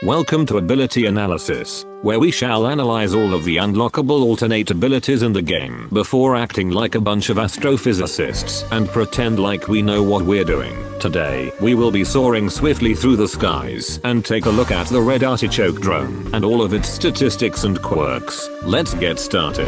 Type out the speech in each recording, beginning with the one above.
Welcome to Ability Analysis, where we shall analyze all of the unlockable alternate abilities in the game before acting like a bunch of astrophysicists and pretend like we know what we're doing. Today, we will be soaring swiftly through the skies and take a look at the Red Artichoke drone and all of its statistics and quirks. Let's get started.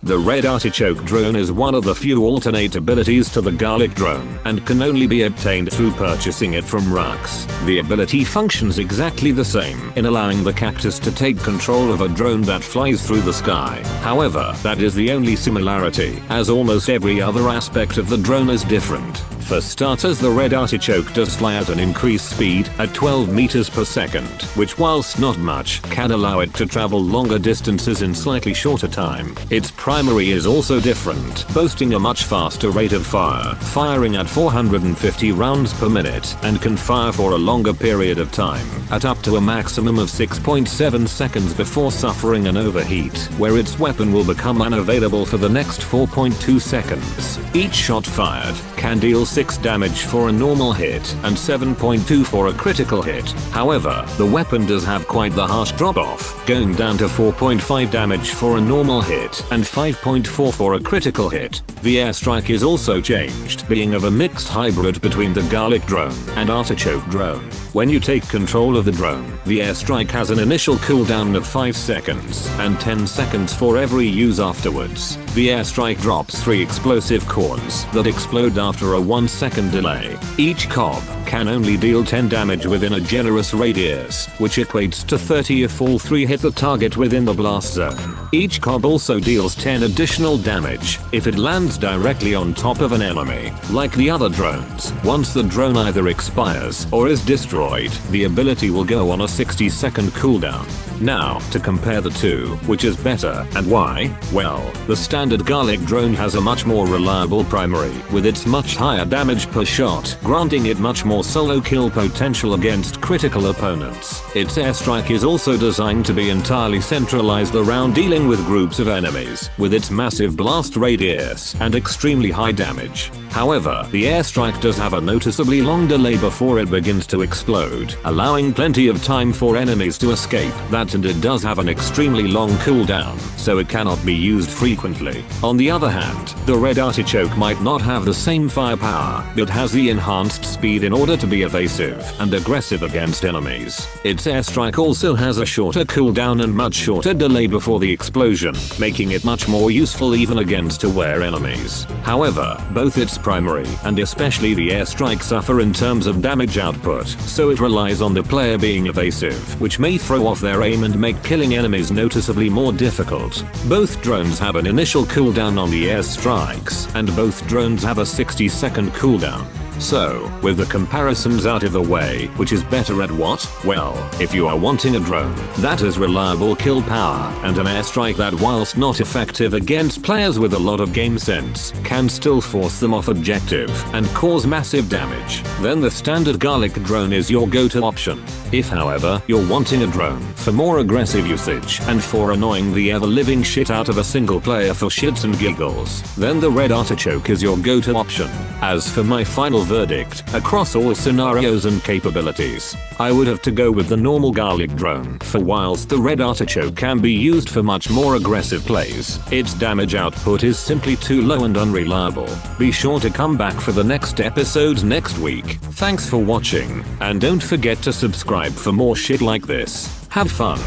The Red Artichoke drone is one of the few alternate abilities to the Garlic drone and can only be obtained through purchasing it from Rux. The ability functions exactly the same in allowing the cactus to take control of a drone that flies through the sky. However, that is the only similarity, as almost every other aspect of the drone is different. For starters, the Red Artichoke does fly at an increased speed at 12 meters per second, which whilst not much, can allow it to travel longer distances in slightly shorter time. Its primary is also different, boasting a much faster rate of fire, firing at 450 rounds per minute, and can fire for a longer period of time, at up to a maximum of 6.7 seconds before suffering an overheat, where its weapon will become unavailable for the next 4.2 seconds. Each shot fired can deal 6 damage for a normal hit and 7.2 for a critical hit. However, the weapon does have quite the harsh drop-off, going down to 4.5 damage for a normal hit and 5.4 for a critical hit. The airstrike is also changed, being of a mixed hybrid between the Garlic drone and Artichoke drone. When you take control of the drone, the airstrike has an initial cooldown of 5 seconds and 10 seconds for every use afterwards. The airstrike drops 3 explosive cores that explode after a 1-second delay. Each cob can only deal 10 damage within a generous radius, which equates to 30 if all 3 hit the target within the blast zone. Each cob also deals 10 additional damage if it lands directly on top of an enemy. Like the other drones, once the drone either expires or is destroyed, the ability will go on a 60-second cooldown. Now, to compare the two, which is better, and why? Well, the standard Garlic drone has a much more reliable primary, with its much higher damage per shot, granting it much more solo kill potential against critical opponents. Its airstrike is also designed to be entirely centralized around dealing with groups of enemies, with its massive blast radius and extremely high damage. However, the airstrike does have a noticeably long delay before it begins to explode, allowing plenty of time for enemies to escape that, and it does have an extremely long cooldown, so it cannot be used frequently. On the other hand, the Red Artichoke might not have the same firepower, but has the enhanced speed in order to be evasive and aggressive against enemies. Its airstrike also has a shorter cooldown and much shorter delay before the explosion, making it much more useful even against aware enemies. However, both its primary and especially the airstrike suffer in terms of damage output, so it relies on the player being evasive, which may throw off their aim and make killing enemies noticeably more difficult. Both drones have an initial cooldown on the airstrikes, and both drones have a 60-second cooldown. So, with the comparisons out of the way, which is better at what? Well, if you are wanting a drone that has reliable kill power and an airstrike that, whilst not effective against players with a lot of game sense, can still force them off objective and cause massive damage, then the standard Garlic drone is your go-to option. If, however, you're wanting a drone for more aggressive usage and for annoying the ever-living shit out of a single player for shits and giggles, then the Red Artichoke is your go-to option. As for my final verdict, across all scenarios and capabilities, I would have to go with the normal Garlic drone, for whilst the Red Artichoke can be used for much more aggressive plays, its damage output is simply too low and unreliable. Be sure to come back for the next episodes next week. Thanks for watching, and don't forget to subscribe for more shit like this. Have fun.